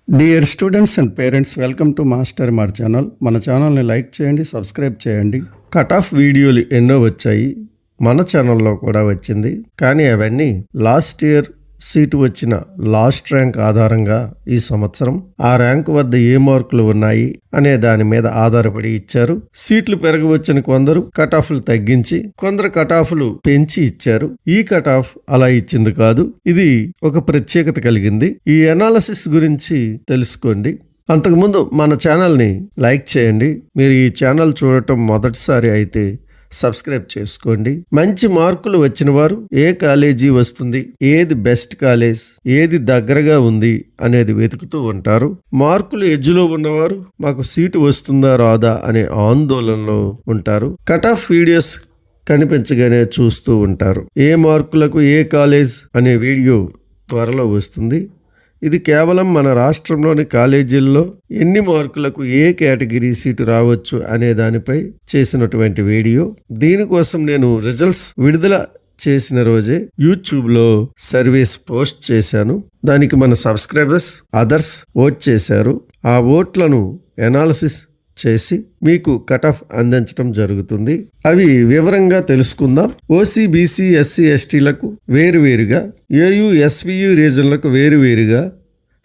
Dear students and parents, welcome to master మార్ channel. మన ఛానల్ని లైక్ చేయండి, సబ్స్క్రైబ్ చేయండి. కట్ ఆఫ్ వీడియోలు ఎన్నో వచ్చాయి, మన ఛానల్లో కూడా వచ్చింది. కానీ అవన్నీ లాస్ట్ ఇయర్ సీటు వచ్చిన లాస్ట్ ర్యాంక్ ఆధారంగా ఈ సంవత్సరం ఆ ర్యాంక్ వద్ద ఏ మార్కులు ఉన్నాయి అనే దాని మీద ఆధారపడి ఇచ్చారు. సీట్లు పెరగవచ్చని కొందరు కట్ ఆఫ్లు తగ్గించి, కొందరు కట్ ఆఫ్లు పెంచి ఇచ్చారు. ఈ కట్ ఆఫ్ అలా ఇచ్చింది కాదు, ఇది ఒక ప్రత్యేకత కలిగింది. ఈ అనాలసిస్ గురించి తెలుసుకోండి. అంతకుముందు మన ఛానల్ని లైక్ చేయండి. మీరు ఈ ఛానల్ చూడటం మొదటిసారి అయితే సబ్స్క్రైబ్ చేసుకోండి. మంచి మార్కులు వచ్చిన వారు ఏ కాలేజీ వస్తుంది, ఏది బెస్ట్ కాలేజ్, ఏది దగ్గరగా ఉంది అనేది వెతుకుతూ ఉంటారు. మార్కులు ఎడ్జ్లో ఉన్నవారు మాకు సీటు వస్తుందా రాదా అనే ఆందోళనలో ఉంటారు. కట్ ఆఫ్ వీడియోస్ కనిపించగానే చూస్తూ ఉంటారు. ఏ మార్కులకు ఏ కాలేజ్ అనే వీడియో త్వరలో వస్తుంది. ఇది కేవలం మన రాష్ట్రంలోని కాలేజీల్లో ఎన్ని మార్కులకు ఏ కేటగిరీ సీటు రావచ్చు అనే దానిపై చేసినటువంటి వీడియో. దీనికోసం నేను రిజల్ట్స్ విడుదల చేసిన రోజే యూట్యూబ్లో సర్వీస్ పోస్ట్ చేశాను. దానికి మన సబ్స్క్రైబర్స్ అదర్స్ ఓట్ చేశారు. ఆ ఓట్లను ఎనాలిసిస్ చేసి మీకు కట్ ఆఫ్ అందించడం జరుగుతుంది. అవి వివరంగా తెలుసుకుందాం. ఓసీ, బీసీ, ఎస్సీ, ఎస్టీలకు వేరువేరుగా, ఏయూ, ఎస్వీయూ రీజన్లకు వేరువేరుగా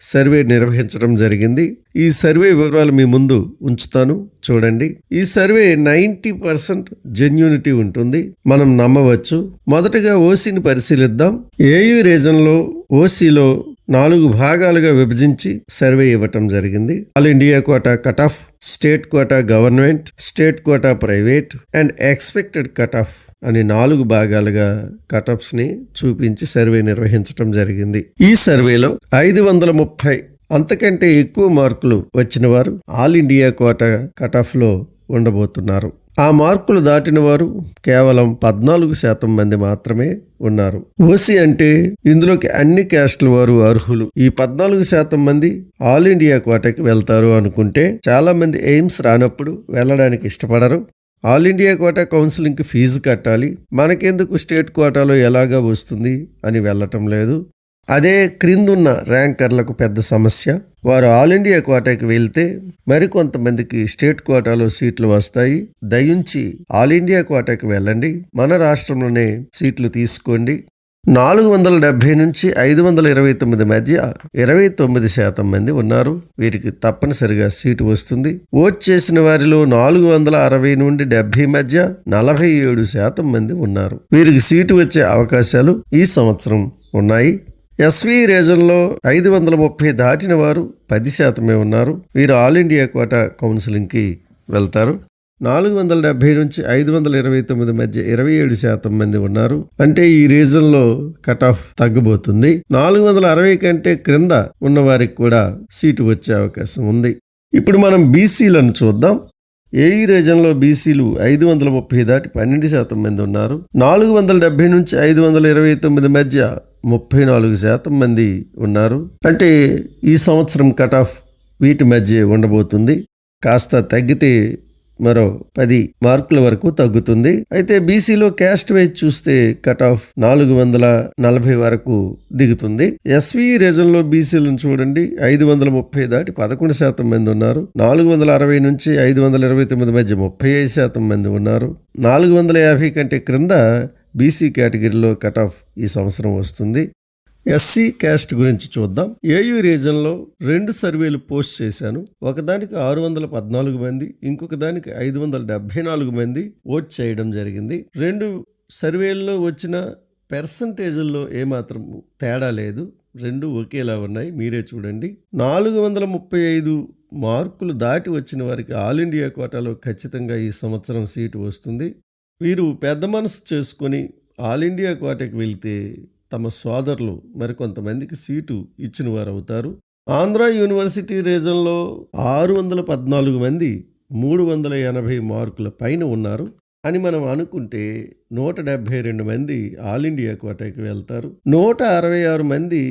సర్వే నిర్వహించడం జరిగింది. ఈ సర్వే వివరాలు మీ ముందు ఉంచుతాను, చూడండి. ఈ సర్వే 90% జెన్యూనిటీ ఉంటుంది, మనం నమ్మవచ్చు. మొదటగా ఓసీని పరిశీలిద్దాం. ఏయూ రీజన్లో ఓసీలో 4 భాగాలుగా విభజించి సర్వే ఇవ్వటం జరిగింది. All India quota cut off, state quota government, state quota private and expected cut off అని 4 భాగాలుగా కట్ ఆఫ్స్ ని చూపించి సర్వే నిర్వహించడం జరిగింది. ఈ సర్వేలో 530 అంతకంటే ఎక్కువ మార్కులు వచ్చిన వారు all India quota cut off లో ఉండబోతున్నారు. ఆ మార్కులు దాటిన వారు కేవలం 14% మంది మాత్రమే ఉన్నారు. ఓసీ అంటే ఇందులోకి అన్ని క్యాస్ట్ల వారు అర్హులు. ఈ 14% మంది ఆల్ ఇండియా కోటాకి వెళ్తారు అనుకుంటే చాలా మంది ఎయిమ్స్ రానప్పుడు వెళ్ళడానికి ఇష్టపడరు. ఆల్ ఇండియా కోటా కౌన్సిలింగ్కి ఫీజు కట్టాలి, మనకెందుకు స్టేట్ కోటాలో ఎలాగా వస్తుంది అని వెళ్ళటం లేదు. అదే క్రిందున్న ర్యాంకర్లకు పెద్ద సమస్య. వారు ఆల్ ఇండియా కోటాకి వెళ్తే మరికొంతమందికి స్టేట్ కోటాలో సీట్లు వస్తాయి. దయించి ఆల్ ఇండియా కోటాకి వెళ్ళండి, మన రాష్ట్రంలోనే సీట్లు తీసుకోండి. 470 నుంచి 529 మధ్య 29% మంది ఉన్నారు. వీరికి తప్పనిసరిగా సీటు వస్తుంది. ఓట్ చేసిన వారిలో 460 నుండి 70 మధ్య 47% మంది ఉన్నారు. వీరికి సీటు వచ్చే అవకాశాలు ఈ సంవత్సరం ఉన్నాయి. ఎస్వీ రీజన్లో 530 దాటిన వారు 10% ఉన్నారు. వీరు ఆల్ ఇండియా కోటా కౌన్సిలింగ్కి వెళ్తారు. 470 నుంచి 529 మధ్య 27% మంది ఉన్నారు. అంటే ఈ రీజన్లో కట్ ఆఫ్ తగ్గబోతుంది. 460 కంటే క్రింద ఉన్న వారికి కూడా సీటు వచ్చే అవకాశం ఉంది. ఇప్పుడు మనం బీసీలను చూద్దాం. ఏఈ రీజన్లో బీసీలు 530 దాటి 12% మంది ఉన్నారు. 470 నుంచి 529 మధ్య 34% మంది ఉన్నారు. అంటే ఈ సంవత్సరం కట్ ఆఫ్ వీటి మధ్య ఉండబోతుంది. కాస్త తగ్గితే మరో 10 మార్కుల వరకు తగ్గుతుంది. అయితే బీసీలో క్యాస్ట్ వైజ్ చూస్తే కట్ ఆఫ్ 440 వరకు దిగుతుంది. ఎస్వీ రీజన్లో బీసీలను చూడండి, 530 దాటి 11% మంది ఉన్నారు. 460 నుంచి 529 మధ్య 35% మంది ఉన్నారు. 450 కంటే క్రింద బీసీ కేటగిరీలో కట్ ఆఫ్ ఈ సంవత్సరం వస్తుంది. ఎస్సీ క్యాస్ట్ గురించి చూద్దాం. ఏయూ రీజన్లో 2 సర్వేలు పోస్ట్ చేశాను. ఒకదానికి 614 మంది, ఇంకొక దానికి 574 మంది ఓట్ చేయడం జరిగింది. 2 సర్వేల్లో వచ్చిన పెర్సంటేజుల్లో ఏమాత్రం తేడా లేదు, 2 ఒకేలా ఉన్నాయి. మీరే చూడండి. 435 మార్కులు దాటి వచ్చిన వారికి ఆల్ ఇండియా కోటాలో ఖచ్చితంగా ఈ సంవత్సరం సీటు వస్తుంది. వీరు పెద్ద మనసు చేసుకొని ఆల్ ఇండియా కోటాకి వెళ్తే తమ సోదరులు మరికొంతమందికి సీటు ఇచ్చిన వారు అవుతారు. ఆంధ్ర యూనివర్సిటీ రీజన్లో 614 మంది 380 మార్కుల పైన ఉన్నారు అని మనం అనుకుంటే 172 మంది ఆల్ ఇండియా కోటాకి వెళ్తారు. 166 మంది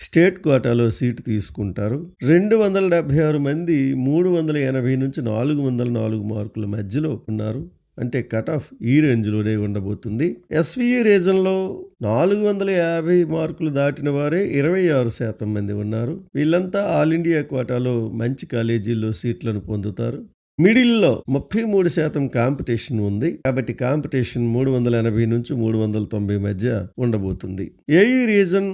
స్టేట్ కోటాలో సీటు తీసుకుంటారు. 276 మంది 380 నుంచి 404 మార్కుల మధ్యలో ఉన్నారు. అంటే కట్ ఆఫ్ ఈ రేంజ్లోనే ఉండబోతుంది. ఎస్విఈ రీజన్లో 450 మార్కులు దాటిన వారే 26% మంది ఉన్నారు. వీళ్ళంతా ఆల్ ఇండియా కోటాలో మంచి కాలేజీల్లో సీట్లను పొందుతారు. మిడిల్లో 33% కాంపిటీషన్ ఉంది. కాబట్టి కాంపిటీషన్ 380 నుంచి 390 మధ్య ఉండబోతుంది. ఏఈ రీజన్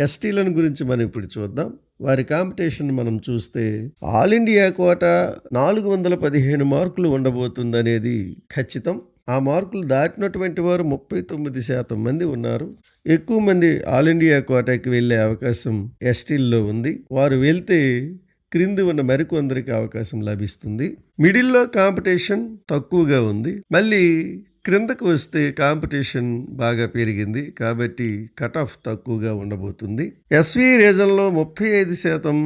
ఎస్టీలను గురించి మనం ఇప్పుడు చూద్దాం. వారి కాంపిటీషన్ మనం చూస్తే ఆల్ ఇండియా కోటా 415 మార్కులు ఉండబోతుందనేది ఖచ్చితం. ఆ మార్కులు దాటినటువంటి వారు 39% మంది ఉన్నారు. ఎక్కువ మంది ఆల్ ఇండియా కోటాకి వెళ్ళే అవకాశం ఎస్టీల్లో ఉంది. వారు వెళ్తే క్రింది ఉన్న మరికొందరికి అవకాశం లభిస్తుంది. మిడిల్లో కాంపిటీషన్ తక్కువగా ఉంది. మళ్ళీ క్రిందకు వస్తే కాంపిటీషన్ బాగా పెరిగింది. కాబట్టి కట్ ఆఫ్ తక్కువగా ఉండబోతుంది. ఎస్వి రీజన్లో 35%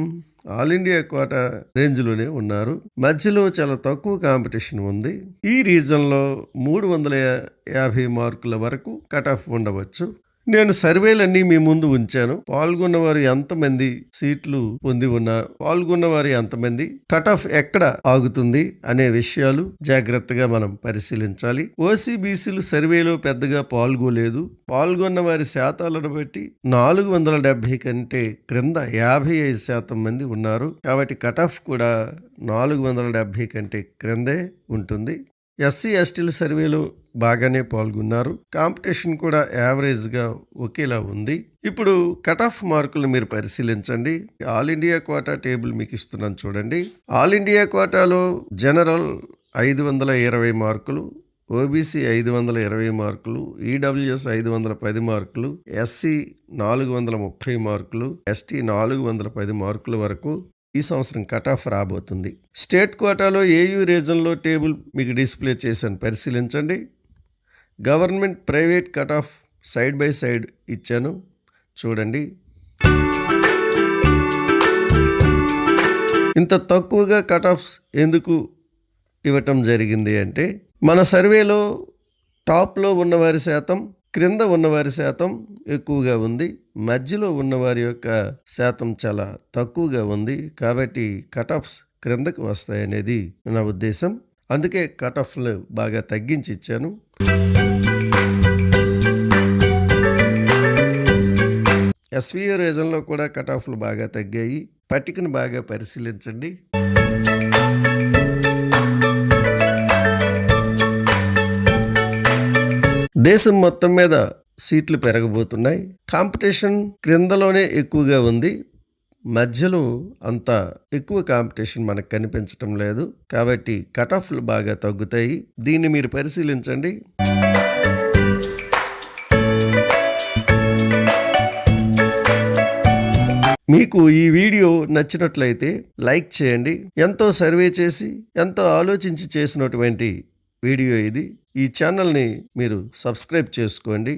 ఆల్ ఇండియా కోటా రేంజ్లోనే ఉన్నారు. మధ్యలో చాలా తక్కువ కాంపిటీషన్ ఉంది. ఈ రీజన్లో 350 మార్కుల వరకు కట్ ఆఫ్ ఉండవచ్చు. నేను సర్వేలన్నీ మీ ముందు ఉంచాను. పాల్గొన్నవారు ఎంతమంది సీట్లు పొంది ఉన్నారు, పాల్గొన్నవారు ఎంతమంది, కట్ ఆఫ్ ఎక్కడ ఆగుతుంది అనే విషయాలు జాగ్రత్తగా మనం పరిశీలించాలి. ఓసీబీసీలు సర్వేలో పెద్దగా పాల్గొలేదు. పాల్గొన్న వారి శాతాలను బట్టి 470 కంటే క్రింద 55% మంది ఉన్నారు. కాబట్టి కట్ ఆఫ్ కూడా 470 కంటే క్రిందే ఉంటుంది. ఎస్సీ ఎస్టీల సర్వేలో బాగానే పాల్గొన్నారు. కాంపిటీషన్ కూడా యావరేజ్గా ఒకేలా ఉంది. ఇప్పుడు కట్ ఆఫ్ మార్కులు మీరు పరిశీలించండి. ఆల్ ఇండియా కోటా టేబుల్ మీకు ఇస్తున్నాను చూడండి. ఆల్ ఇండియా కోటాలో జనరల్ 520 మార్కులు, ఓబీసీ 520 మార్కులు, ఈడబ్ల్యూఎస్ 510 మార్కులు, ఎస్సీ 430 మార్కులు, ఎస్టీ 410 మార్కుల వరకు ఈ సంవత్సరం కట్ ఆఫ్ రాబోతుంది. స్టేట్ కోటాలో ఏయూ రీజన్లో టేబుల్ మీకు డిస్ప్లే చేశాను, పరిశీలించండి. Government private cut off side by side ఇచ్చాను చూడండి. ఇంత తక్కువగా కట్ ఆఫ్స్ ఎందుకు ఇవ్వటం జరిగింది అంటే మన సర్వేలో టాప్లో ఉన్నవారి శాతం, క్రింద ఉన్నవారి శాతం ఎక్కువగా ఉంది. మధ్యలో ఉన్నవారి యొక్క శాతం చాలా తక్కువగా ఉంది. కాబట్టి కట్ ఆఫ్స్ క్రిందకు వస్తాయనేది నా ఉద్దేశం. అందుకే కట్ ఆఫ్లు బాగా తగ్గించి ఇచ్చాను. ఎస్విఏ రీజన్లో కూడా కట్ ఆఫ్లు బాగా తగ్గాయి. పట్టికను బాగా పరిశీలించండి. దేశం మొత్తం మీద సీట్లు పెరగబోతున్నాయి. కాంపిటీషన్ క్రిందలోనే ఎక్కువగా ఉంది. మధ్యలో అంత ఎక్కువ కాంపిటీషన్ మనకు కనిపించటం లేదు. కాబట్టి కట్ ఆఫ్లు బాగా తగ్గుతాయి. దీన్ని మీరు పరిశీలించండి. మీకు ఈ వీడియో నచ్చినట్లయితే లైక్ చేయండి. ఎంతో సర్వే చేసి ఎంతో ఆలోచించి చేసినటువంటి వీడియో ఇది. ఈ ఛానల్ని మీరు సబ్స్క్రైబ్ చేసుకోండి.